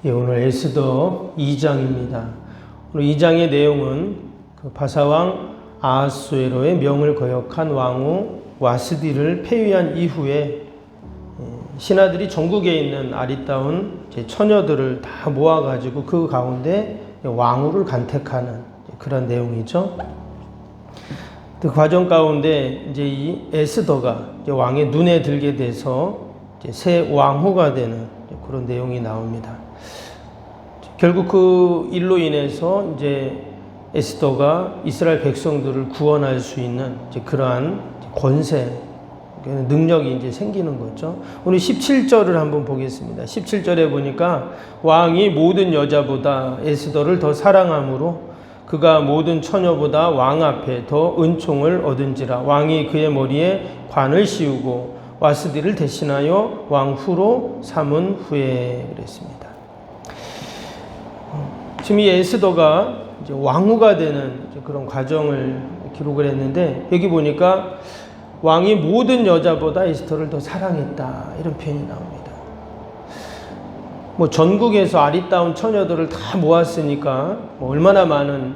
예, 오늘 에스더 2장입니다. 오늘 2장의 내용은 그 바사왕 아하수에로의 명을 거역한 왕후 와스디를 폐위한 이후에 신하들이 전국에 있는 아리따운 처녀들을 다 모아가지고 그 가운데 왕후를 간택하는 그런 내용이죠. 그 과정 가운데 이제 이 에스더가 왕의 눈에 들게 돼서 이제 새 왕후가 되는 그런 내용이 나옵니다. 결국 그 일로 인해서 이제 에스더가 이스라엘 백성들을 구원할 수 있는 이제 그러한 권세, 능력이 이제 생기는 거죠. 오늘 17절을 한번 보겠습니다. 17절에 보니까 왕이 모든 여자보다 에스더를 더 사랑함으로 그가 모든 처녀보다 왕 앞에 더 은총을 얻은지라. 왕이 그의 머리에 관을 씌우고 와스디를 대신하여 왕후로 삼은 후에 그랬습니다. 지금 이 에스더가 이제 왕후가 되는 그런 과정을 기록을 했는데, 여기 보니까 왕이 모든 여자보다 에스더를 더 사랑했다, 이런 표현이 나옵니다. 뭐 전국에서 아리따운 처녀들을 다 모았으니까 뭐 얼마나 많은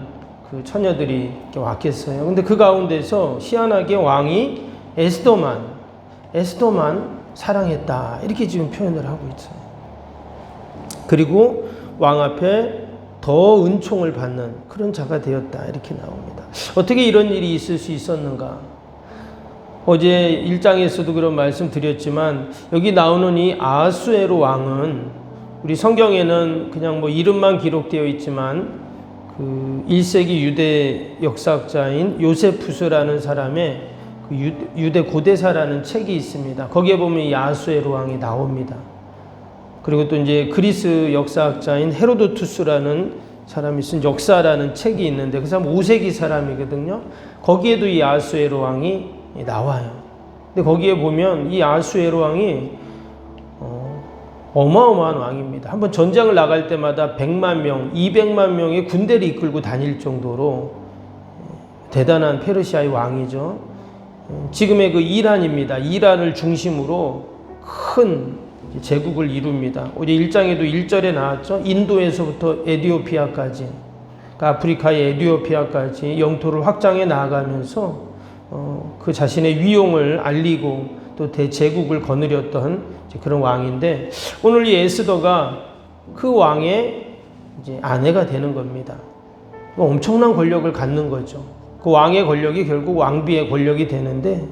그 처녀들이 왔겠어요. 근데 그 가운데서 희한하게 왕이 에스더만 사랑했다, 이렇게 지금 표현을 하고 있어요. 그리고 왕 앞에 더 은총을 받는 그런 자가 되었다, 이렇게 나옵니다. 어떻게 이런 일이 있을 수 있었는가? 어제 1장에서도 그런 말씀 드렸지만, 여기 나오는 이 아하수에로 왕은 우리 성경에는 그냥 뭐 이름만 기록되어 있지만 그 1세기 유대 역사학자인 요세푸스라는 사람의 그 유대 고대사라는 책이 있습니다. 거기에 보면 이 아하수에로 왕이 나옵니다. 그리고 또 이제 그리스 역사학자인 헤로도투스라는 사람이 쓴 역사라는 책이 있는데, 그 사람 5세기 사람이거든요. 거기에도 이 아하수에로 왕이 나와요. 근데 거기에 보면 이 아하수에로 왕이 어마어마한 왕입니다. 한번 전장을 나갈 때마다 100만 명, 200만 명의 군대를 이끌고 다닐 정도로 대단한 페르시아의 왕이죠. 지금의 그 이란입니다. 이란을 중심으로 큰 제국을 이룹니다. 어제 1장에도 1절에 나왔죠. 인도에서부터 에티오피아까지, 그러니까 아프리카의 에티오피아까지 영토를 확장해 나아가면서 그 자신의 위용을 알리고 또 대제국을 거느렸던 그런 왕인데, 오늘 이 에스더가 그 왕의 이제 아내가 되는 겁니다. 엄청난 권력을 갖는 거죠. 그 왕의 권력이 결국 왕비의 권력이 되는데,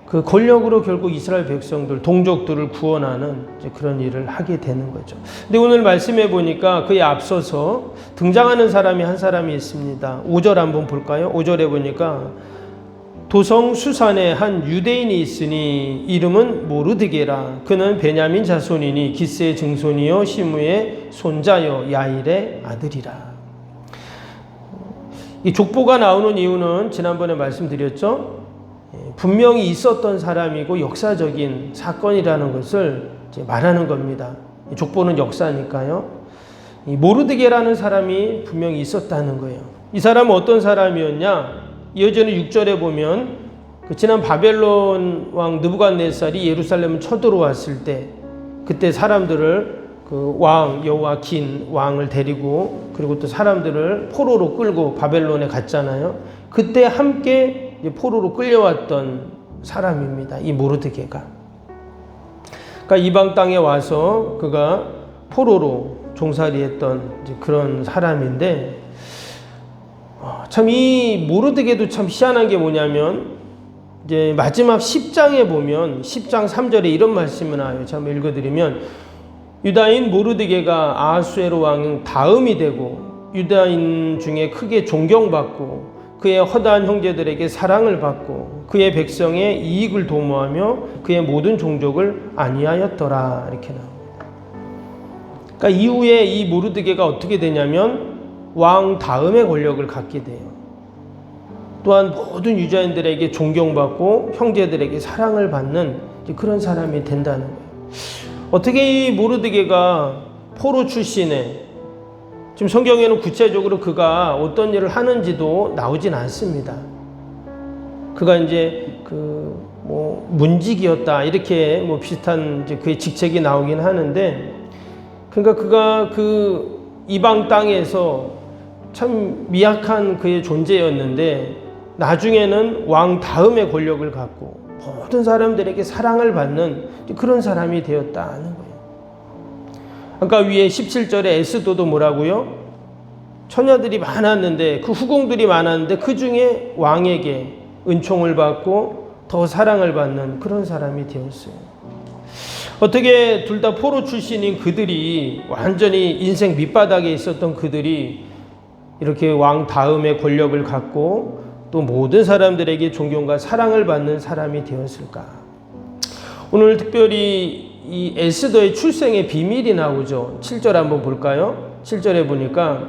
그 권력으로 결국 이스라엘 백성들, 동족들을 구원하는 그런 일을 하게 되는 거죠. 근데 오늘 말씀해 보니까 그에 앞서서 등장하는 사람이 한 사람이 있습니다. 5절 한번 볼까요? 5절에 보니까 도성 수산에 한 유대인이 있으니 이름은 모르드게라. 그는 베냐민 자손이니 기스의 증손이요 시므의 손자요 야일의 아들이라. 이 족보가 나오는 이유는 지난번에 말씀드렸죠. 분명히 있었던 사람이고 역사적인 사건이라는 것을 이제 말하는 겁니다. 족보는 역사니까요. 이 모르드게라는 사람이 분명히 있었다는 거예요. 이 사람은 어떤 사람이었냐? 이어지는 6절에 보면 그 지난 바벨론 왕 느부갓네살이 예루살렘을 쳐들어왔을 때, 그때 사람들을 그 왕 여호와킨 왕을 데리고 그리고 또 사람들을 포로로 끌고 바벨론에 갔잖아요. 그때 함께 포로로 끌려왔던 사람입니다. 이 모르드게가. 그러니까 이방 땅에 와서 그가 포로로 종살이했던 그런 사람인데, 참 이 모르드게도 참 희한한 게 뭐냐면, 이제 마지막 10장에 보면 10장 3절에 이런 말씀이 나와요. 제가 한번 읽어드리면, 유다인 모르드게가 아하수에로 왕 다음이 되고 유다인 중에 크게 존경받고 그의 허다한 형제들에게 사랑을 받고 그의 백성의 이익을 도모하며 그의 모든 종족을 안위하였더라, 이렇게 나옵니다. 그러니까 이후에 이 모르드게가 어떻게 되냐면 왕 다음의 권력을 갖게 돼요. 또한 모든 유다인들에게 존경받고 형제들에게 사랑을 받는 그런 사람이 된다는 거예요. 어떻게 이 모르드게가 포로 출신에, 지금 성경에는 구체적으로 그가 어떤 일을 하는지도 나오진 않습니다. 그가 이제 문직이었다, 이렇게 비슷한 이제 그의 직책이 나오긴 하는데, 그러니까 그가 그 이방 땅에서 참 미약한 그의 존재였는데 나중에는 왕 다음의 권력을 갖고 모든 사람들에게 사랑을 받는 그런 사람이 되었다는 거예요. 아까 위에 17절에 에스더도 뭐라고요? 처녀들이 많았는데 그 후궁들이 많았는데 그 중에 왕에게 은총을 받고 더 사랑을 받는 그런 사람이 되었어요. 어떻게 둘 다 포로 출신인 그들이 완전히 인생 밑바닥에 있었던 그들이 이렇게 왕 다음의 권력을 갖고 또 모든 사람들에게 존경과 사랑을 받는 사람이 되었을까? 오늘 특별히 이 에스더의 출생의 비밀이 나오죠. 7절 한번 볼까요? 7절에 보니까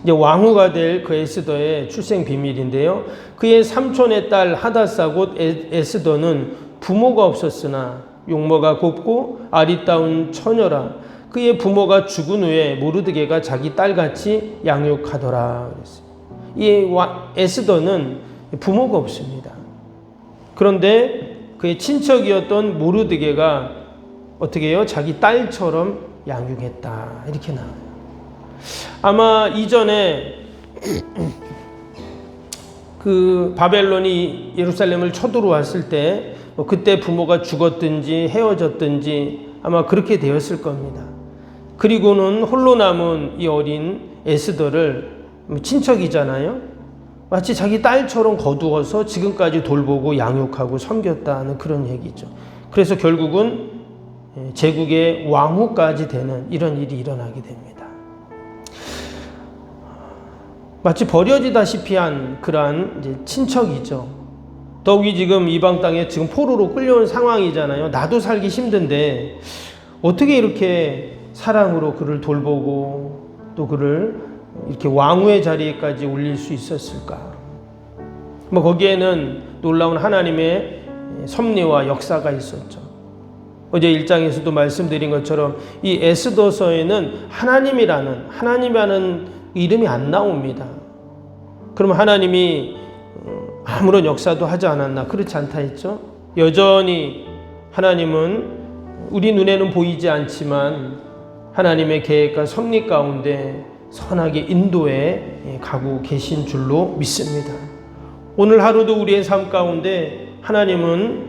이제 왕후가 될 그 에스더의 출생 비밀인데요. 그의 삼촌의 딸 하다사 곧 에스더는 부모가 없었으나 용모가 곱고 아리따운 처녀라. 그의 부모가 죽은 후에 모르드게가 자기 딸같이 양육하더라. 그랬어요. 이 에스더는 부모가 없습니다. 그런데 그의 친척이었던 모르드게가 어떻게 해요? 자기 딸처럼 양육했다. 이렇게 나와요. 아마 이전에 그 바벨론이 예루살렘을 쳐들어왔을 때 그때 부모가 죽었든지 헤어졌든지 아마 그렇게 되었을 겁니다. 그리고는 홀로 남은 이 어린 에스더를 친척이잖아요. 마치 자기 딸처럼 거두어서 지금까지 돌보고 양육하고 섬겼다는 그런 얘기죠. 그래서 결국은 제국의 왕후까지 되는 이런 일이 일어나게 됩니다. 마치 버려지다시피 한 그러한 이제 친척이죠. 더욱이 지금 이방 땅에 지금 포로로 끌려온 상황이잖아요. 나도 살기 힘든데 어떻게 이렇게 사랑으로 그를 돌보고 또 그를 이렇게 왕후의 자리에까지 올릴 수 있었을까? 거기에는 놀라운 하나님의 섭리와 역사가 있었죠. 어제 1장에서도 말씀드린 것처럼 이 에스더서에는 하나님이라는 이름이 안 나옵니다. 그러면 하나님이 아무런 역사도 하지 않았나? 그렇지 않다 했죠. 여전히 하나님은 우리 눈에는 보이지 않지만 하나님의 계획과 섭리 가운데 선하게 인도해 가고 계신 줄로 믿습니다. 오늘 하루도 우리의 삶 가운데 하나님은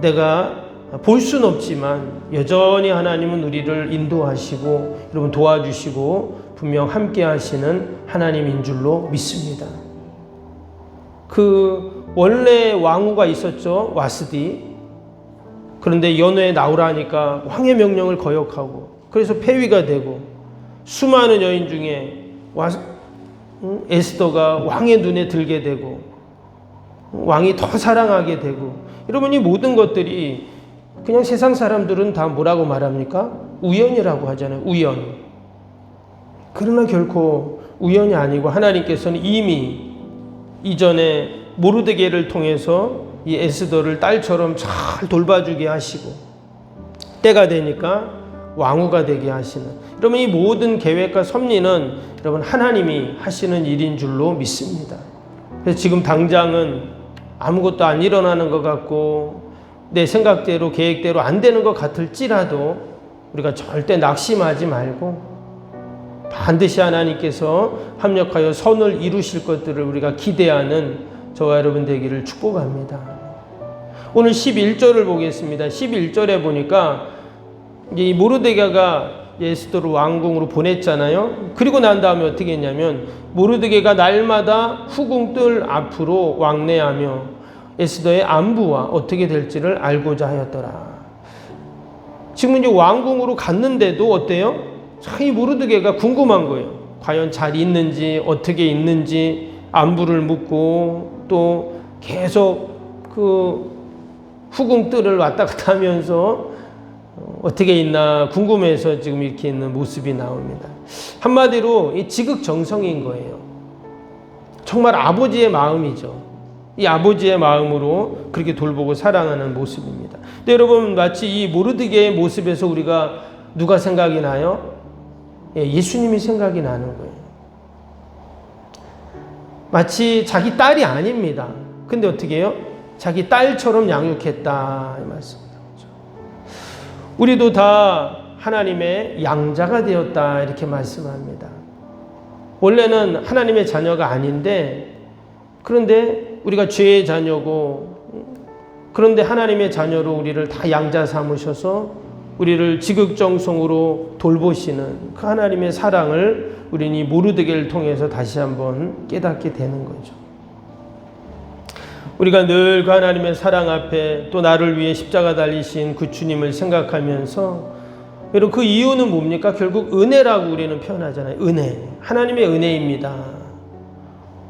내가 볼 수는 없지만 여전히 하나님은 우리를 인도하시고 여러분 도와주시고 분명 함께 하시는 하나님인 줄로 믿습니다. 그 원래 왕후가 있었죠. 와스디. 그런데 연회에 나오라니까 왕의 명령을 거역하고 그래서 폐위가 되고 수많은 여인 중에 에스더가 왕의 눈에 들게 되고 왕이 더 사랑하게 되고 여러분 이 모든 것들이 그냥 세상 사람들은 다 뭐라고 말합니까? 우연이라고 하잖아요. 우연. 그러나 결코 우연이 아니고 하나님께서는 이미 이전에 모르드게를 통해서 이 에스더를 딸처럼 잘 돌봐주게 하시고 때가 되니까 왕후가 되게 하시는 여러분 이 모든 계획과 섭리는 여러분 하나님이 하시는 일인 줄로 믿습니다. 그래서 지금 당장은 아무것도 안 일어나는 것 같고 내 생각대로 계획대로 안 되는 것 같을지라도 우리가 절대 낙심하지 말고 반드시 하나님께서 합력하여 선을 이루실 것들을 우리가 기대하는 저와 여러분 되기를 축복합니다. 오늘 11절을 보겠습니다. 11절에 보니까 이 모르드게가 에스더를 왕궁으로 보냈잖아요. 그리고 난 다음에 어떻게 했냐면 모르드게가 날마다 후궁들 앞으로 왕래하며 에스더의 안부와 어떻게 될지를 알고자 하였더라. 지금 이제 왕궁으로 갔는데도 어때요? 참 이 모르드게가 궁금한 거예요. 과연 잘 있는지 어떻게 있는지 안부를 묻고 또 계속 그 후궁들을 왔다 갔다 하면서 어떻게 있나 궁금해서 지금 이렇게 있는 모습이 나옵니다. 한마디로 이 지극정성인 거예요. 정말 아버지의 마음이죠. 이 아버지의 마음으로 그렇게 돌보고 사랑하는 모습입니다. 근데 여러분 마치 이 모르드게의 모습에서 우리가 누가 생각이 나요? 예수님이 생각이 나는 거예요. 마치 자기 딸이 아닙니다. 근데 어떻게 해요? 자기 딸처럼 양육했다 이 말씀입니다. 우리도 다 하나님의 양자가 되었다 이렇게 말씀합니다. 원래는 하나님의 자녀가 아닌데 그런데 우리가 죄의 자녀고 그런데 하나님의 자녀로 우리를 다 양자 삼으셔서 우리를 지극정성으로 돌보시는 그 하나님의 사랑을 우리는 이 모르드게를 통해서 다시 한번 깨닫게 되는 거죠. 우리가 늘 그 하나님의 사랑 앞에 또 나를 위해 십자가 달리신 그 주님을 생각하면서 여러분 그 이유는 뭡니까? 결국 은혜라고 우리는 표현하잖아요. 은혜. 하나님의 은혜입니다.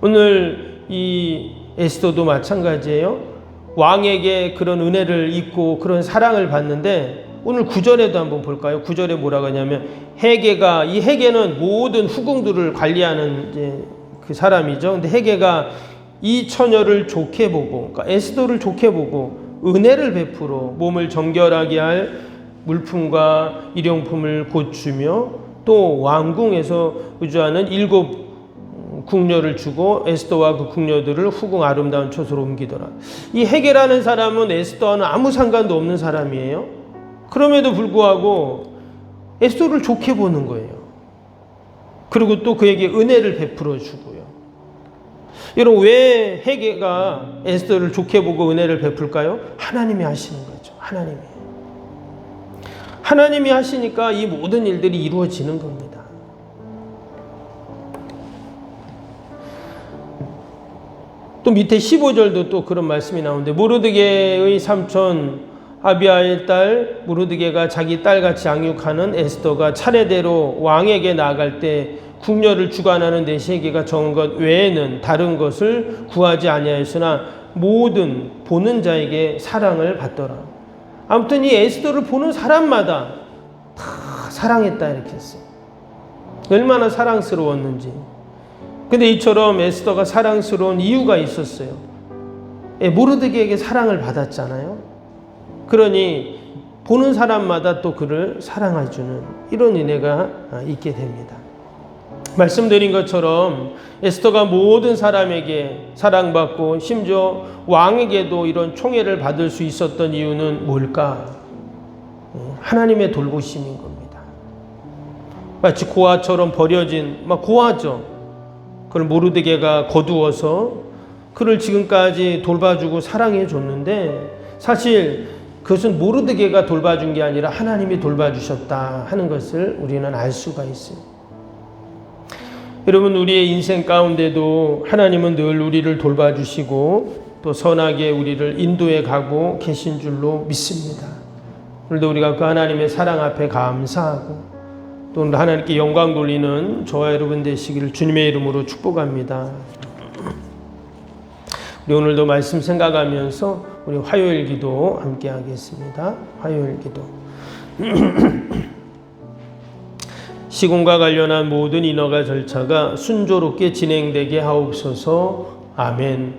오늘 이 에스더도 마찬가지예요. 왕에게 그런 은혜를 입고 그런 사랑을 받는데 오늘 9절에도 한번 볼까요? 9절에 뭐라고 하냐면 헤게가 이 헤게는 모든 후궁들을 관리하는 이제 그 사람이죠. 근데 헤게가 이 처녀를 좋게 보고 그러니까 에스더를 좋게 보고 은혜를 베풀어 몸을 정결하게 할 물품과 일용품을 고추며 또 왕궁에서 의주하는 7 궁녀를 주고 에스더와 그 궁녀들을 후궁 아름다운 처소로 옮기더라. 이 헤게라는 사람은 에스더와는 아무 상관도 없는 사람이에요. 그럼에도 불구하고 에스더를 좋게 보는 거예요. 그리고 또 그에게 은혜를 베풀어 주고요. 여러분 왜 헤게가 에스더를 좋게 보고 은혜를 베풀까요? 하나님이 하시는 거죠. 하나님이 하시니까 이 모든 일들이 이루어지는 겁니다. 또 밑에 15절도 또 그런 말씀이 나오는데 모르드게의 삼촌 아비아의 딸 모르드게가 자기 딸같이 양육하는 에스더가 차례대로 왕에게 나아갈 때 궁녀를 주관하는 데 헤게가 정한 것 외에는 다른 것을 구하지 아니하였으나 모든 보는 자에게 사랑을 받더라. 아무튼 이 에스더를 보는 사람마다 다 사랑했다 이렇게 했어요. 얼마나 사랑스러웠는지. 근데 이처럼 에스더가 사랑스러운 이유가 있었어요. 모르드게에게 사랑을 받았잖아요. 그러니 보는 사람마다 또 그를 사랑해주는 이런 은혜가 있게 됩니다. 말씀드린 것처럼 에스더가 모든 사람에게 사랑받고 심지어 왕에게도 이런 총애를 받을 수 있었던 이유는 뭘까? 하나님의 돌보심인 겁니다. 마치 고아처럼 버려진 고아죠. 그걸 모르드게가 거두어서 그를 지금까지 돌봐주고 사랑해 줬는데 사실 그것은 모르드게가 돌봐준 게 아니라 하나님이 돌봐주셨다 하는 것을 우리는 알 수가 있어요. 여러분 우리의 인생 가운데도 하나님은 늘 우리를 돌봐주시고 또 선하게 우리를 인도해 가고 계신 줄로 믿습니다. 오늘도 우리가 그 하나님의 사랑 앞에 감사하고 또 오늘 하나님께 영광 돌리는 저와 여러분 되시기를 주님의 이름으로 축복합니다. 우리 오늘도 말씀 생각하면서 우리 화요일 기도 함께 하겠습니다. 화요일 기도. 시공과 관련한 모든 인허가 절차가 순조롭게 진행되게 하옵소서. 아멘.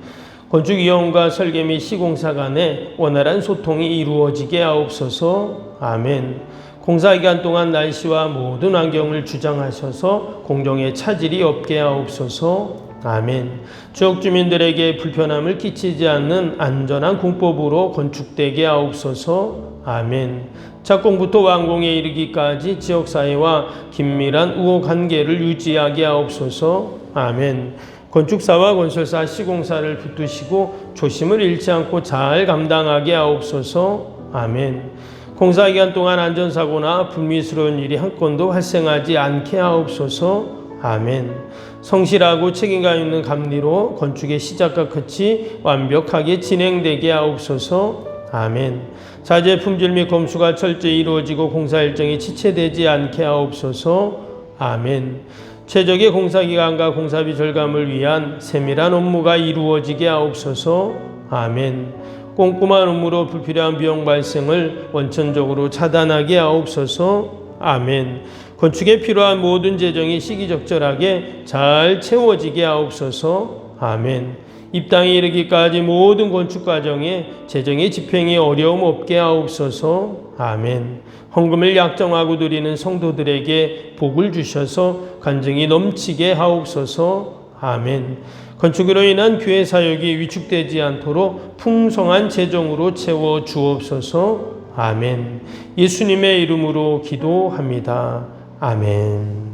건축위원과 설계 및 시공사 간에 원활한 소통이 이루어지게 하옵소서. 아멘. 공사기간 동안 날씨와 모든 환경을 주장하셔서 공정에 차질이 없게 하옵소서. 아멘. 지역 주민들에게 불편함을 끼치지 않는 안전한 공법으로 건축되게 하옵소서. 아멘. 착공부터 완공에 이르기까지 지역사회와 긴밀한 우호관계를 유지하게 하옵소서. 아멘. 건축사와 건설사, 시공사를 붙드시고 조심을 잃지 않고 잘 감당하게 하옵소서. 아멘. 공사기간 동안 안전사고나 불미스러운 일이 한 건도 발생하지 않게 하옵소서. 아멘. 성실하고 책임감 있는 감리로 건축의 시작과 끝이 완벽하게 진행되게 하옵소서. 아멘. 자재 품질 및 검수가 철저히 이루어지고 공사 일정이 지체되지 않게 하옵소서. 아멘. 최적의 공사기간과 공사비 절감을 위한 세밀한 업무가 이루어지게 하옵소서. 아멘. 꼼꼼한 업무로 불필요한 비용 발생을 원천적으로 차단하게 하옵소서. 아멘. 건축에 필요한 모든 재정이 시기적절하게 잘 채워지게 하옵소서. 아멘. 입당에 이르기까지 모든 건축 과정에 재정의 집행이 어려움 없게 하옵소서. 아멘. 헌금을 약정하고 드리는 성도들에게 복을 주셔서 간증이 넘치게 하옵소서. 아멘. 건축으로 인한 교회 사역이 위축되지 않도록 풍성한 재정으로 채워 주옵소서. 아멘. 예수님의 이름으로 기도합니다. 아멘.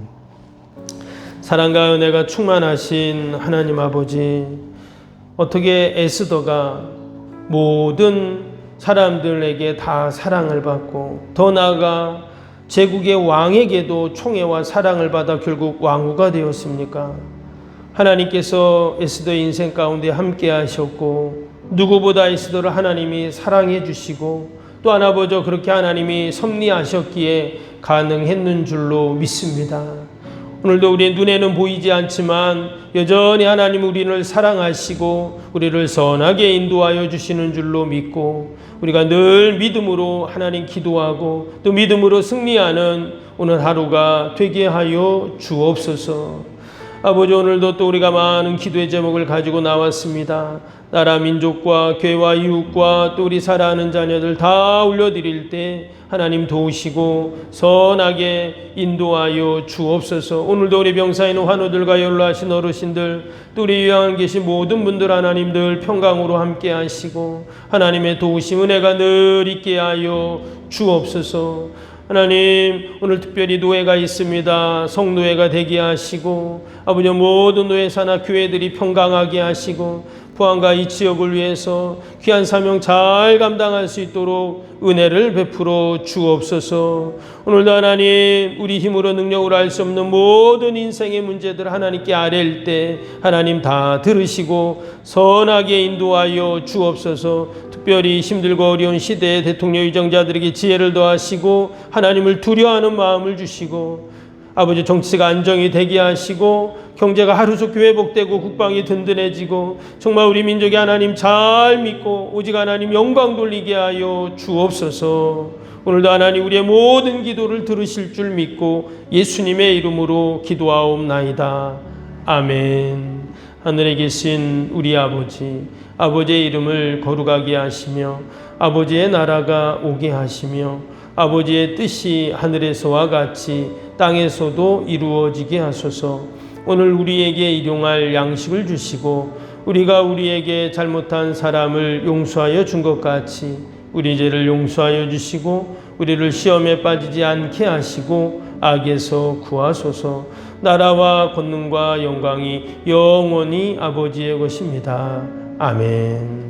사랑과 은혜가 충만하신 하나님 아버지, 어떻게 에스더가 모든 사람들에게 다 사랑을 받고 더 나아가 제국의 왕에게도 총애와 사랑을 받아 결국 왕후가 되었습니까? 하나님께서 에스더의 인생 가운데 함께 하셨고 누구보다 에스더를 하나님이 사랑해 주시고 또한 아버지 그렇게 하나님이 섭리하셨기에 가능했는 줄로 믿습니다. 오늘도 우리의 눈에는 보이지 않지만 여전히 하나님 우리를 사랑하시고 우리를 선하게 인도하여 주시는 줄로 믿고 우리가 늘 믿음으로 하나님 기도하고 또 믿음으로 승리하는 오늘 하루가 되게 하여 주옵소서. 아버지, 오늘도 또 우리가 많은 기도의 제목을 가지고 나왔습니다. 나라 민족과 교회와 이웃과 또 우리 사랑하는 자녀들 다 올려드릴 때 하나님 도우시고 선하게 인도하여 주옵소서. 오늘도 우리 병사인 환우들과 연로하신 어르신들 또 우리 요양 계신 모든 분들 하나님들 평강으로 함께 하시고 하나님의 도우심 은혜가 늘 있게 하여 주옵소서. 하나님, 오늘 특별히 노예가 있습니다. 성노예가 되게 하시고 아버지 모든 노예사나 교회들이 평강하게 하시고 포항과 이 지역을 위해서 귀한 사명 잘 감당할 수 있도록 은혜를 베풀어 주옵소서. 오늘도 하나님 우리 힘으로 능력으로 할 수 없는 모든 인생의 문제들을 하나님께 아뢰일 때 하나님 다 들으시고 선하게 인도하여 주옵소서. 특별히 힘들고 어려운 시대의 대통령 유정자들에게 지혜를 더하시고 하나님을 두려워하는 마음을 주시고 아버지 정치가 안정이 되게 하시고 경제가 하루속히 회복되고 국방이 든든해지고 정말 우리 민족이 하나님 잘 믿고 오직 하나님 영광 돌리게 하여 주옵소서. 오늘도 하나님 우리의 모든 기도를 들으실 줄 믿고 예수님의 이름으로 기도하옵나이다. 아멘. 하늘에 계신 우리 아버지, 아버지의 이름을 거룩하게 하시며 아버지의 나라가 오게 하시며 아버지의 뜻이 하늘에서와 같이 땅에서도 이루어지게 하소서. 오늘 우리에게 일용할 양식을 주시고 우리가 우리에게 잘못한 사람을 용서하여 준 것 같이 우리 죄를 용서하여 주시고 우리를 시험에 빠지지 않게 하시고 악에서 구하소서. 나라와 권능과 영광이 영원히 아버지의 것입니다. 아멘.